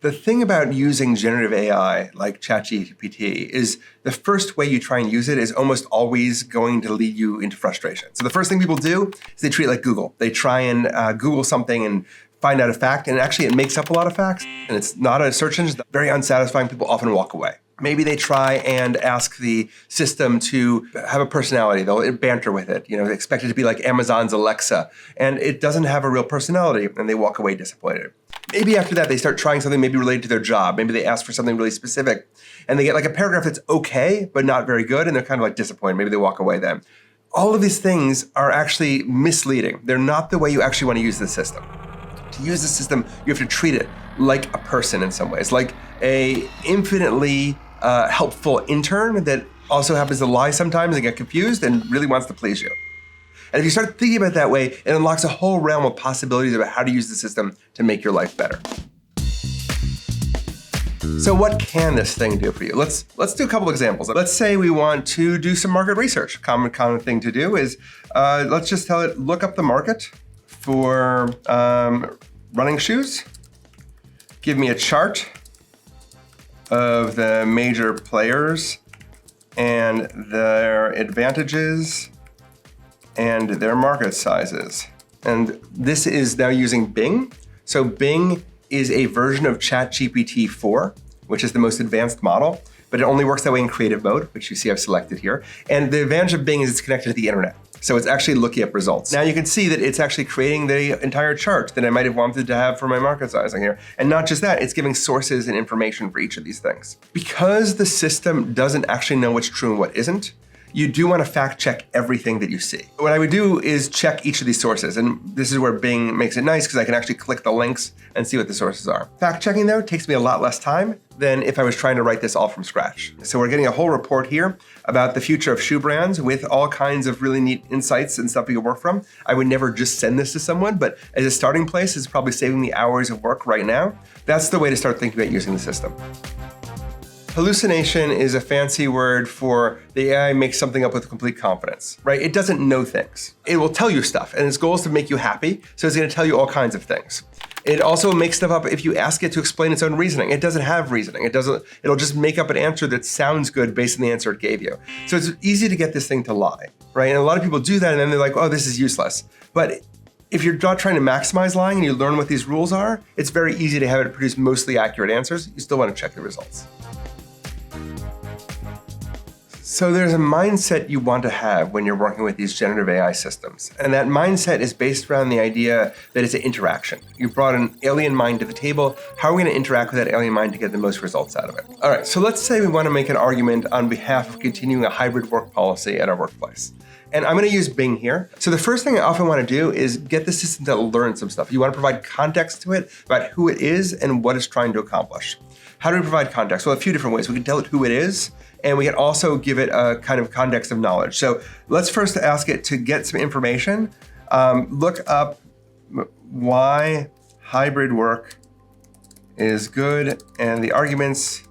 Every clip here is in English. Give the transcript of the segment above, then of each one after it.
The thing about using generative AI like ChatGPT is the first way you try and use it is almost always going to lead you into frustration. So the first thing people do is they treat it like Google. They try and Google something and find out a fact, and actually it makes up a lot of facts, and it's not a search engine. It's very unsatisfying. People often walk away. Maybe they try and ask the system to have a personality. They'll banter with it. They expect it to be like Amazon's Alexa, and it doesn't have a real personality, and they walk away disappointed. Maybe after that, they start trying something maybe related to their job. Maybe they ask for something really specific, and they get like a paragraph that's okay, but not very good, and they're kind of like disappointed. Maybe they walk away then. All of these things are actually misleading. They're not the way you actually want to use the system. To use the system, you have to treat it like a person in some ways, like a infinitely helpful intern that also happens to lie sometimes and get confused and really wants to please you. And if you start thinking about it that way, it unlocks a whole realm of possibilities about how to use the system to make your life better. So what can this thing do for you? Let's do a couple examples. Let's say we want to do some market research. Common thing to do is let's just tell it, look up the market for running shoes. Give me a chart of the major players and their advantages and their market sizes. And this is now using Bing. So Bing is a version of ChatGPT 4, which is the most advanced model, but it only works that way in creative mode, which you see I've selected here. And the advantage of Bing is it's connected to the internet. So it's actually looking up results. Now you can see that it's actually creating the entire chart that I might have wanted to have for my market sizing here. And not just that, it's giving sources and information for each of these things. Because the system doesn't actually know what's true and what isn't, you do want to fact check everything that you see. What I would do is check each of these sources. And this is where Bing makes it nice because I can actually click the links and see what the sources are. Fact checking though takes me a lot less time than if I was trying to write this all from scratch. So we're getting a whole report here about the future of shoe brands with all kinds of really neat insights and stuff we can work from. I would never just send this to someone, but as a starting place, it's probably saving me hours of work right now. That's the way to start thinking about using the system. Hallucination is a fancy word for the AI makes something up with complete confidence, right? It doesn't know things. It will tell you stuff, and its goal is to make you happy, so it's going to tell you all kinds of things. It also makes stuff up if you ask it to explain its own reasoning. It doesn't have reasoning. It'll just make up an answer that sounds good based on the answer it gave you. So it's easy to get this thing to lie, right? And a lot of people do that, and then they're like, oh, this is useless. But if you're not trying to maximize lying and you learn what these rules are, it's very easy to have it produce mostly accurate answers. You still want to check the results. So there's a mindset you want to have when you're working with these generative AI systems. And that mindset is based around the idea that it's an interaction. You brought an alien mind to the table. How are we going to interact with that alien mind to get the most results out of it? All right, so let's say we want to make an argument on behalf of continuing a hybrid work policy at our workplace. And I'm going to use Bing here. So the first thing I often want to do is get the system to learn some stuff. You want to provide context to it about who it is and what it's trying to accomplish. How do we provide context? Well, a few different ways. We can tell it who it is, and we can also give it a kind of context of knowledge. So let's first ask it to get some information. Look up why hybrid work is good and the arguments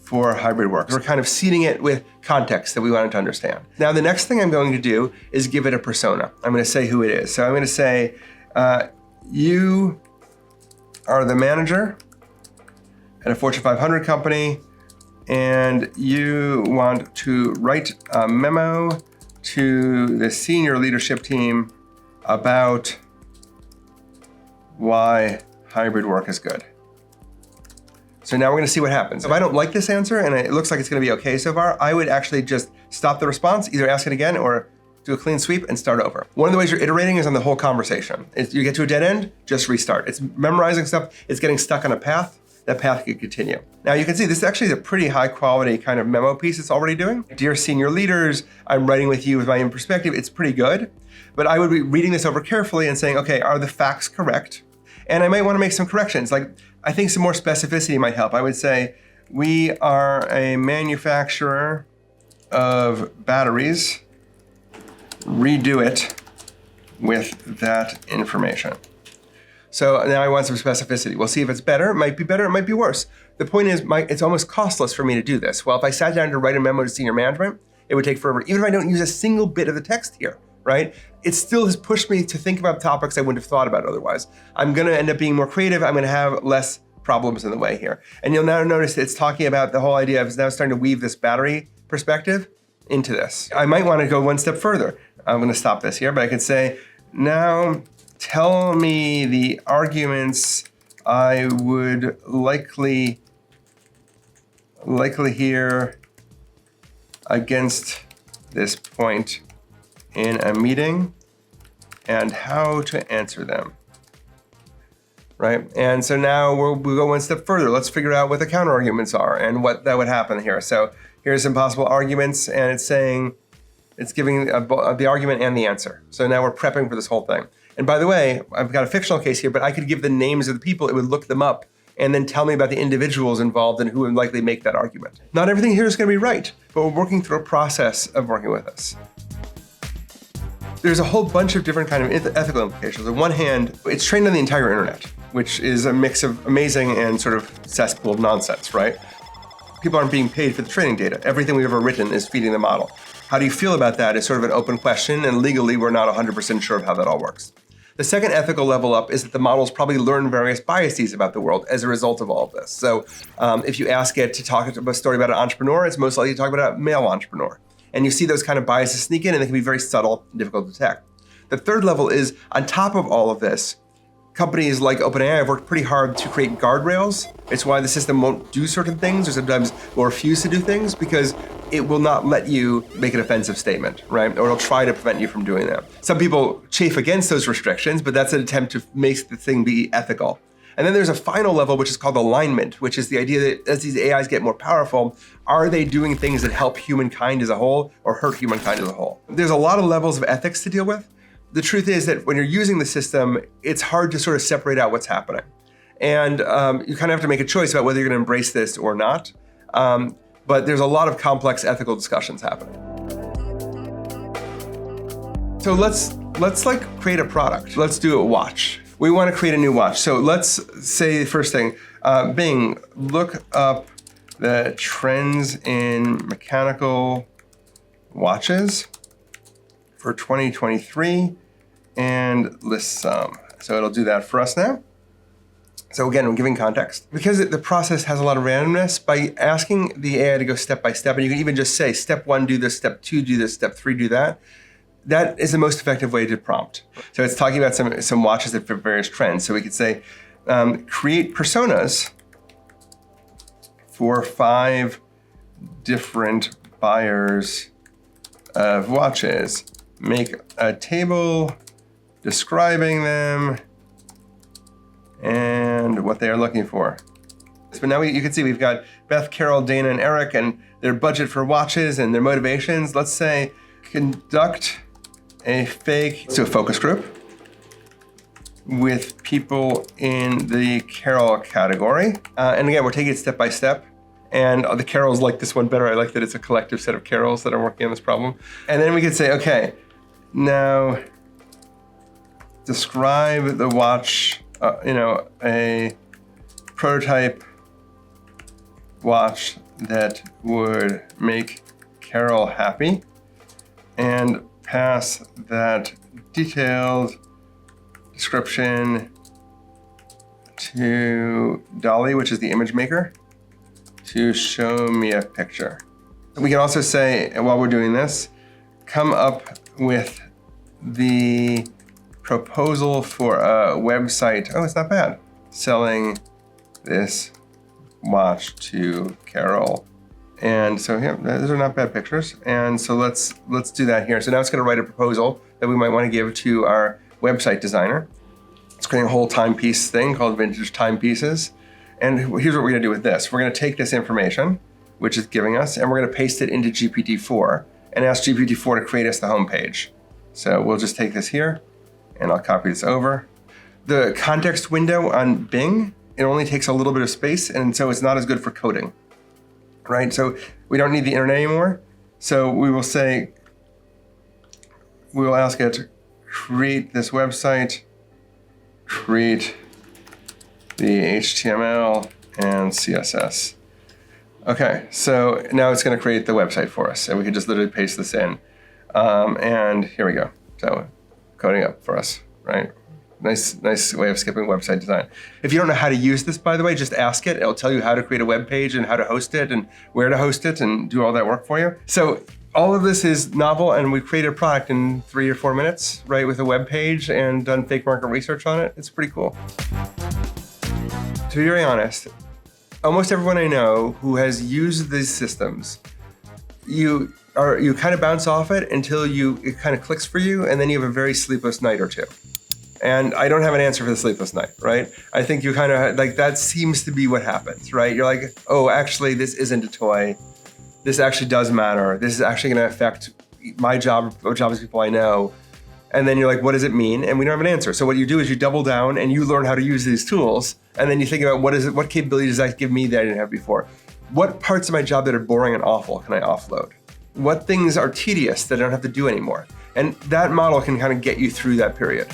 for hybrid work. We're kind of seeding it with context that we want it to understand. Now, the next thing I'm going to do is give it a persona. I'm going to say who it is. So I'm going to say, you are the manager at a Fortune 500 company, and you want to write a memo to the senior leadership team about why hybrid work is good. So now we're going to see what happens. If I don't like this answer and it looks like it's going to be okay so far, I would actually just stop the response, either ask it again or do a clean sweep and start over. One of the ways you're iterating is on the whole conversation. If you get to a dead end, just restart. It's memorizing stuff. It's getting stuck on a path. That path could continue. Now you can see this actually is a pretty high quality kind of memo piece it's already doing. Dear senior leaders, I'm writing with you with my own perspective. It's pretty good, but I would be reading this over carefully and saying, okay, are the facts correct? And I might want to make some corrections. Like, I think some more specificity might help. I would say, we are a manufacturer of batteries. Redo it with that information. So now I want some specificity. We'll see if it's better. It might be worse. The point is, it's almost costless for me to do this. Well, if I sat down to write a memo to senior management, it would take forever. Even if I don't use a single bit of the text here, right? It still has pushed me to think about topics I wouldn't have thought about otherwise. I'm going to end up being more creative. I'm going to have less problems in the way here. And you'll now notice it's talking about the whole idea of now starting to weave this battery perspective into this. I might want to go one step further. I'm going to stop this here, but I could say, now tell me the arguments I would likely hear against this point in a meeting and how to answer them. Right? And so now we'll go one step further. Let's figure out what the counter arguments are and what that would happen here. So here's some possible arguments, and it's saying, it's giving the argument and the answer. So now we're prepping for this whole thing. And by the way, I've got a fictional case here, but I could give the names of the people, it would look them up, and then tell me about the individuals involved and who would likely make that argument. Not everything here is going to be right, but we're working through a process of working with this. There's a whole bunch of different kind of ethical implications. On one hand, it's trained on the entire internet, which is a mix of amazing and sort of cesspool of nonsense, right? People aren't being paid for the training data. Everything we've ever written is feeding the model. How do you feel about that is sort of an open question, and legally we're not 100% sure of how that all works. The second ethical level up is that the models probably learn various biases about the world as a result of all of this. So if you ask it to talk a story about an entrepreneur, it's most likely to talk about a male entrepreneur. And you see those kind of biases sneak in, and they can be very subtle and difficult to detect. The third level is, on top of all of this, companies like OpenAI have worked pretty hard to create guardrails. It's why the system won't do certain things, or sometimes will refuse to do things, because it will not let you make an offensive statement, right? Or it'll try to prevent you from doing that. Some people chafe against those restrictions, but that's an attempt to make the thing be ethical. And then there's a final level, which is called alignment, which is the idea that as these AIs get more powerful, are they doing things that help humankind as a whole or hurt humankind as a whole? There's a lot of levels of ethics to deal with. The truth is that when you're using the system, it's hard to sort of separate out what's happening. And you kind of have to make a choice about whether you're going to embrace this or not. But there's a lot of complex ethical discussions happening. So let's like create a product. Let's do a watch. We want to create a new watch. So let's say the first thing, Bing, look up the trends in mechanical watches for 2023 and list some. So it'll do that for us now. So again, I'm giving context. Because the process has a lot of randomness, by asking the AI to go step by step, and you can even just say, step 1, do this, step 2, do this, step 3, do that. That is the most effective way to prompt. So it's talking about some watches that fit various trends. So we could say, create personas for 5 different buyers of watches. Make a table describing them and what they are looking for. But now you can see we've got Beth, Carol, Dana, and Eric, and their budget for watches and their motivations. Let's say, conduct a focus group with people in the Carol category. And again, we're taking it step by step. And the Carols like this one better. I like that it's a collective set of Carols that are working on this problem. And then we could say, okay, now describe the watch, a prototype watch that would make Carol happy, and pass that detailed description to Dolly, which is the image maker, to show me a picture. We can also say, while we're doing this, come up with the proposal for a website. Oh, it's not bad. Selling this watch to Carol. And so here, those are not bad pictures. And so let's do that here. So now it's going to write a proposal that we might want to give to our website designer. It's creating a whole timepiece thing called vintage timepieces. And here's what we're going to do with this. We're going to take this information, which it's giving us, and we're going to paste it into GPT-4 and ask GPT-4 to create us the homepage. So we'll just take this here, and I'll copy this over. The context window on Bing, it only takes a little bit of space, and so it's not as good for coding, right? So we don't need the internet anymore. So we will say, we will ask it to create this website, create the HTML and CSS. Okay, so now it's going to create the website for us, and we can just literally paste this in. And here we go. So coding up for us, right? Nice way of skipping website design. If you don't know how to use this, by the way, just ask it. It'll tell you how to create a web page and how to host it and where to host it and do all that work for you. So all of this is novel, and we've created a product in 3 or 4 minutes, right, with a web page and done fake market research on it. It's pretty cool. To be very honest, almost everyone I know who has used these systems, you kind of bounce off it until it kind of clicks for you, and then you have a very sleepless night or two. And I don't have an answer for the sleepless night, right? I think you kind of like, that seems to be what happens, right? You're like, oh, actually, this isn't a toy. This actually does matter. This is actually going to affect my job, or jobs people I know. And then you're like, what does it mean? And we don't have an answer. So what you do is you double down and you learn how to use these tools. And then you think about what capability does that give me that I didn't have before? What parts of my job that are boring and awful can I offload? What things are tedious that I don't have to do anymore? And that model can kind of get you through that period.